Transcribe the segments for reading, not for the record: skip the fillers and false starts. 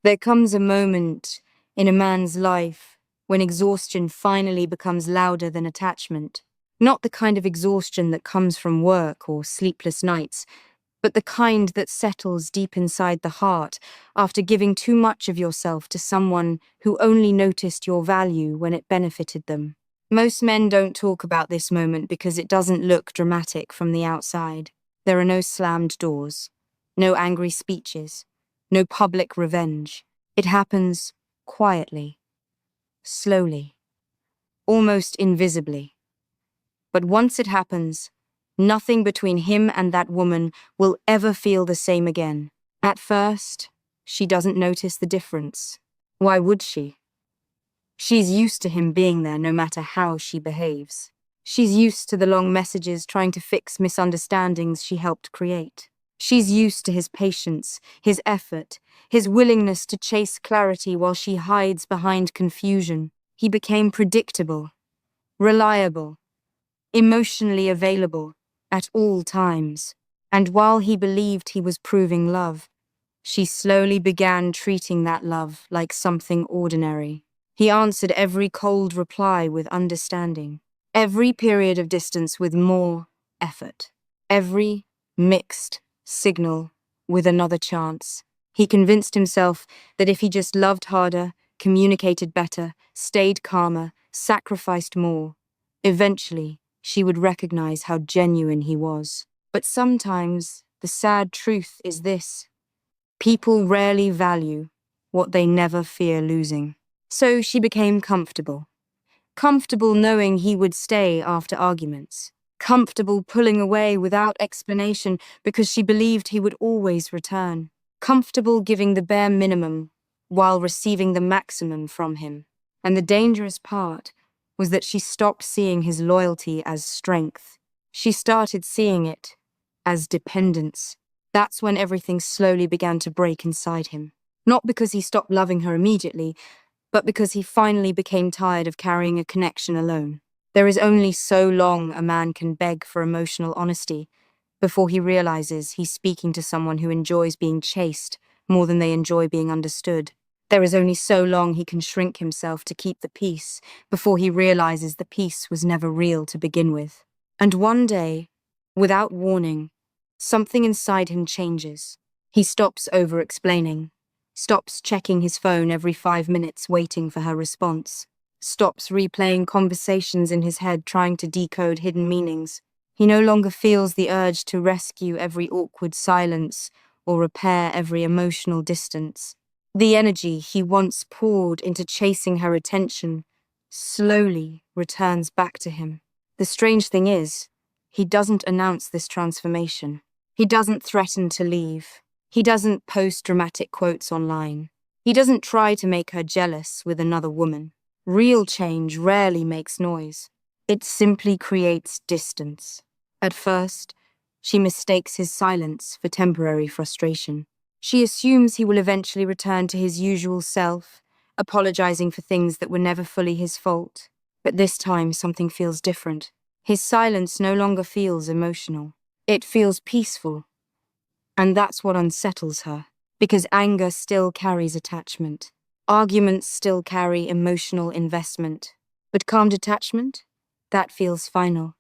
There comes a moment in a man's life when exhaustion finally becomes louder than attachment. Not the kind of exhaustion that comes from work or sleepless nights, but the kind that settles deep inside the heart after giving too much of yourself to someone who only noticed your value when it benefited them. Most men don't talk about this moment because it doesn't look dramatic from the outside. There are no slammed doors, no angry speeches, no public revenge. It happens quietly, slowly, almost invisibly. But once it happens, nothing between him and that woman will ever feel the same again. At first, she doesn't notice the difference. Why would she? She's used to him being there no matter how she behaves. She's used to the long messages trying to fix misunderstandings she helped create. She's used to his patience, his effort, his willingness to chase clarity while she hides behind confusion. He became predictable, reliable, emotionally available at all times. And while he believed he was proving love, she slowly began treating that love like something ordinary. He answered every cold reply with understanding, every period of distance with more effort, every mixed signal with another chance. He convinced himself that if he just loved harder, communicated better, stayed calmer, sacrificed more, eventually she would recognize how genuine he was. But sometimes the sad truth is this: people rarely value what they never fear losing. So she became comfortable. Comfortable knowing he would stay after arguments. Comfortable pulling away without explanation because she believed he would always return. Comfortable giving the bare minimum while receiving the maximum from him. And the dangerous part was that she stopped seeing his loyalty as strength. She started seeing it as dependence. That's when everything slowly began to break inside him. Not because he stopped loving her immediately, but because he finally became tired of carrying a connection alone. There is only so long a man can beg for emotional honesty before he realizes he's speaking to someone who enjoys being chased more than they enjoy being understood. There is only so long he can shrink himself to keep the peace before he realizes the peace was never real to begin with. And one day, without warning, something inside him changes. He stops over-explaining, stops checking his phone every 5 minutes waiting for her response, stops replaying conversations in his head trying to decode hidden meanings. He no longer feels the urge to rescue every awkward silence or repair every emotional distance. The energy he once poured into chasing her attention slowly returns back to him. The strange thing is, he doesn't announce this transformation. He doesn't threaten to leave. He doesn't post dramatic quotes online. He doesn't try to make her jealous with another woman. Real change rarely makes noise. It simply creates distance. At first, she mistakes his silence for temporary frustration. She assumes he will eventually return to his usual self, apologizing for things that were never fully his fault. But this time, something feels different. His silence no longer feels emotional. It feels peaceful. And that's what unsettles her, because anger still carries attachment. Arguments still carry emotional investment. But calm detachment? That feels final.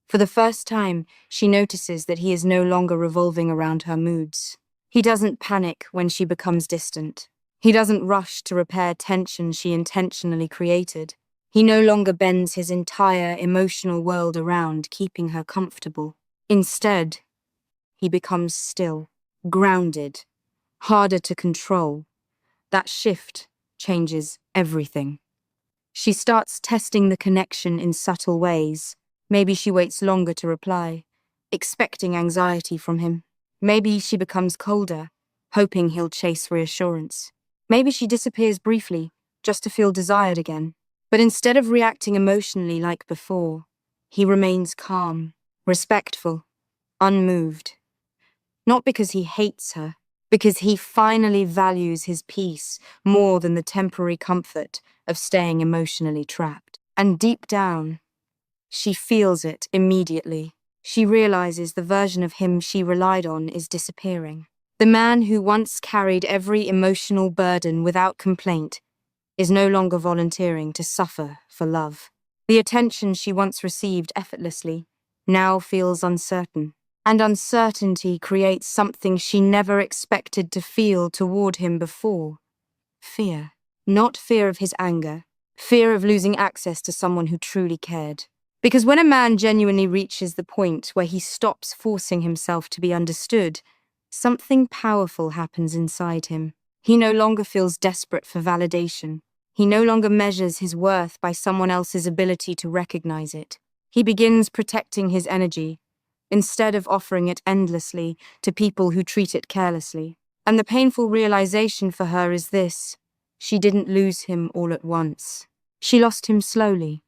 For the first time, she notices that he is no longer revolving around her moods. He doesn't panic when she becomes distant. He doesn't rush to repair tension she intentionally created. He no longer bends his entire emotional world around, keeping her comfortable. Instead, he becomes still, grounded, harder to control. That shift changes everything. She starts testing the connection in subtle ways. Maybe she waits longer to reply, expecting anxiety from him. Maybe she becomes colder, hoping he'll chase reassurance. Maybe she disappears briefly, just to feel desired again. But instead of reacting emotionally like before, he remains calm, respectful, unmoved. Not because he hates her, because he finally values his peace more than the temporary comfort of staying emotionally trapped. And deep down, she feels it immediately. She realizes the version of him she relied on is disappearing. The man who once carried every emotional burden without complaint is no longer volunteering to suffer for love. The attention she once received effortlessly now feels uncertain, and uncertainty creates something she never expected to feel toward him before: fear. Not fear of his anger, fear of losing access to someone who truly cared. Because when a man genuinely reaches the point where he stops forcing himself to be understood, something powerful happens inside him. He no longer feels desperate for validation. He no longer measures his worth by someone else's ability to recognize it. He begins protecting his energy, instead of offering it endlessly to people who treat it carelessly. And the painful realization for her is this: she didn't lose him all at once. She lost him slowly.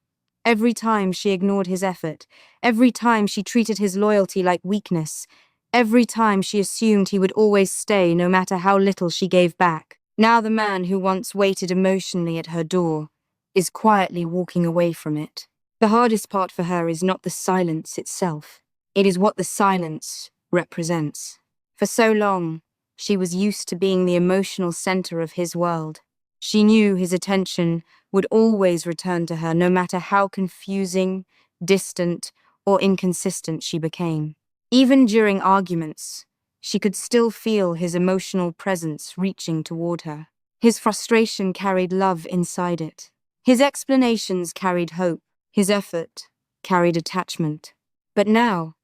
Every time she ignored his effort, every time she treated his loyalty like weakness, every time she assumed he would always stay no matter how little she gave back. Now the man who once waited emotionally at her door is quietly walking away from it. The hardest part for her is not the silence itself. It is what the silence represents. For so long, she was used to being the emotional center of his world. She knew his attention would always return to her, no matter how confusing, distant, or inconsistent she became. Even during arguments, she could still feel his emotional presence reaching toward her. His frustration carried love inside it. His explanations carried hope. His effort carried attachment. But now,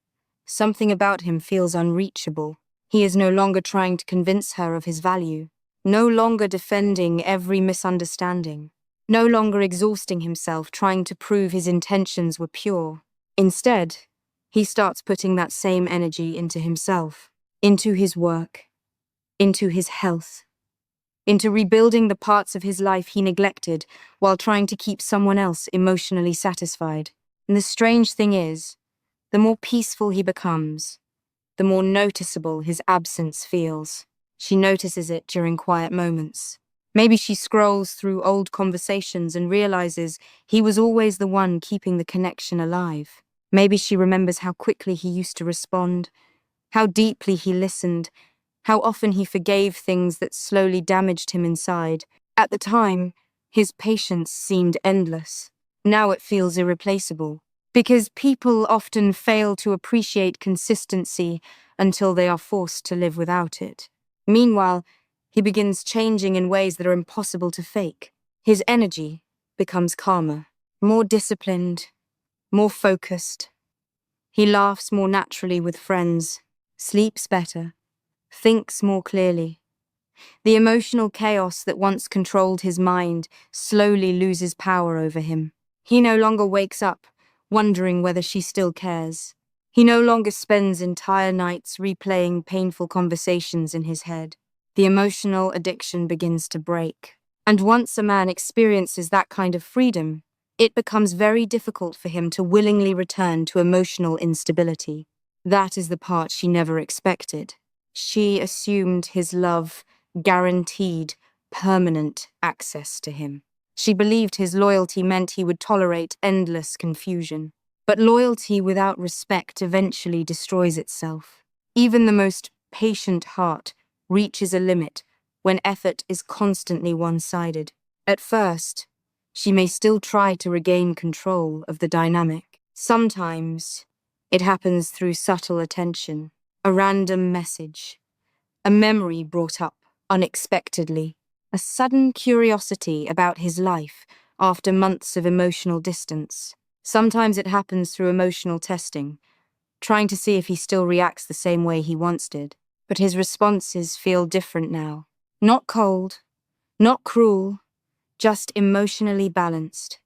something about him feels unreachable. He is no longer trying to convince her of his value, no longer defending every misunderstanding, no longer exhausting himself trying to prove his intentions were pure. Instead, he starts putting that same energy into himself, into his work, into his health, into rebuilding the parts of his life he neglected while trying to keep someone else emotionally satisfied. And the strange thing is, the more peaceful he becomes, the more noticeable his absence feels. She notices it during quiet moments. Maybe she scrolls through old conversations and realizes he was always the one keeping the connection alive. Maybe she remembers how quickly he used to respond, how deeply he listened, how often he forgave things that slowly damaged him inside. At the time, his patience seemed endless. Now it feels irreplaceable. Because people often fail to appreciate consistency until they are forced to live without it. Meanwhile, he begins changing in ways that are impossible to fake. His energy becomes calmer, more disciplined, more focused. He laughs more naturally with friends, sleeps better, thinks more clearly. The emotional chaos that once controlled his mind slowly loses power over him. He no longer wakes up wondering whether she still cares. He no longer spends entire nights replaying painful conversations in his head. The emotional addiction begins to break. And once a man experiences that kind of freedom, it becomes very difficult for him to willingly return to emotional instability. That is the part she never expected. She assumed his love guaranteed permanent access to him. She believed his loyalty meant he would tolerate endless confusion. But loyalty without respect eventually destroys itself. Even the most patient heart reaches a limit when effort is constantly one-sided. At first, she may still try to regain control of the dynamic. Sometimes, it happens through subtle attention, a random message, a memory brought up unexpectedly, a sudden curiosity about his life after months of emotional distance. Sometimes it happens through emotional testing, trying to see if he still reacts the same way he once did. But his responses feel different now. Not cold, not cruel, just emotionally balanced.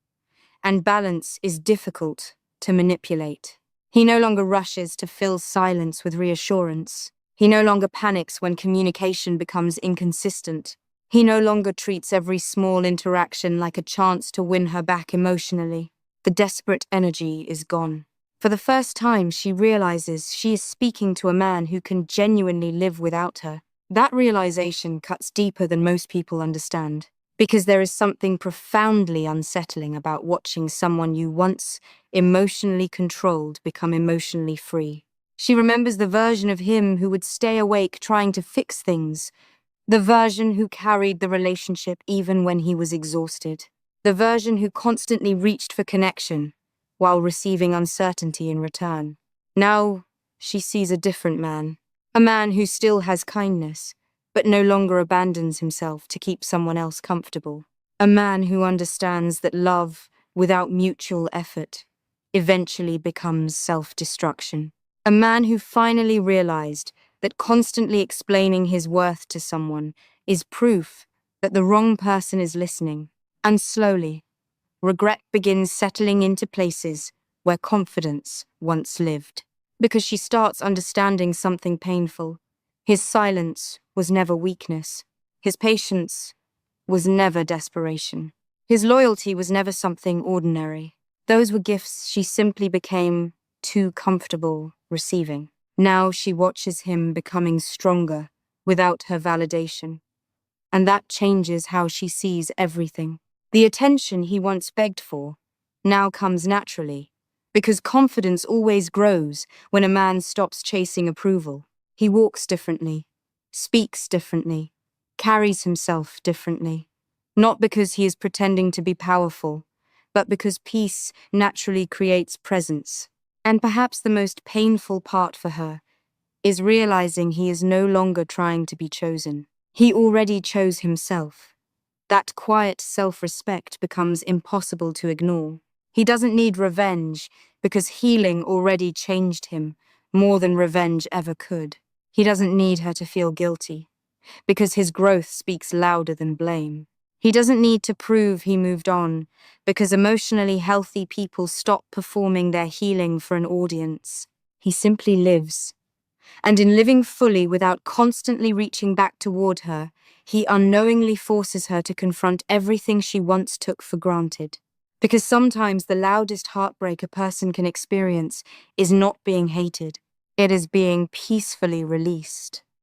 And balance is difficult to manipulate. He no longer rushes to fill silence with reassurance. He no longer panics when communication becomes inconsistent. He no longer treats every small interaction like a chance to win her back emotionally. The desperate energy is gone. For the first time, she realizes she is speaking to a man who can genuinely live without her. That realization cuts deeper than most people understand, because there is something profoundly unsettling about watching someone you once emotionally controlled become emotionally free. She remembers the version of him who would stay awake trying to fix things, the version who carried the relationship even when he was exhausted, the version who constantly reached for connection while receiving uncertainty in return. Now she sees a different man, a man who still has kindness, but no longer abandons himself to keep someone else comfortable. A man who understands that love without mutual effort eventually becomes self-destruction. A man who finally realized that constantly explaining his worth to someone is proof that the wrong person is listening. And slowly, regret begins settling into places where confidence once lived. Because she starts understanding something painful. His silence was never weakness. His patience was never desperation. His loyalty was never something ordinary. Those were gifts she simply became too comfortable receiving. Now she watches him becoming stronger without her validation, and that changes how she sees everything. The attention he once begged for now comes naturally, because confidence always grows when a man stops chasing approval. He walks differently, speaks differently, carries himself differently, not because he is pretending to be powerful, but because peace naturally creates presence. And perhaps the most painful part for her is realizing he is no longer trying to be chosen. He already chose himself. That quiet self-respect becomes impossible to ignore. He doesn't need revenge because healing already changed him more than revenge ever could. He doesn't need her to feel guilty because his growth speaks louder than blame. He doesn't need to prove he moved on because emotionally healthy people stop performing their healing for an audience. He simply lives. And in living fully without constantly reaching back toward her, he unknowingly forces her to confront everything she once took for granted. Because sometimes the loudest heartbreak a person can experience is not being hated. It is being peacefully released.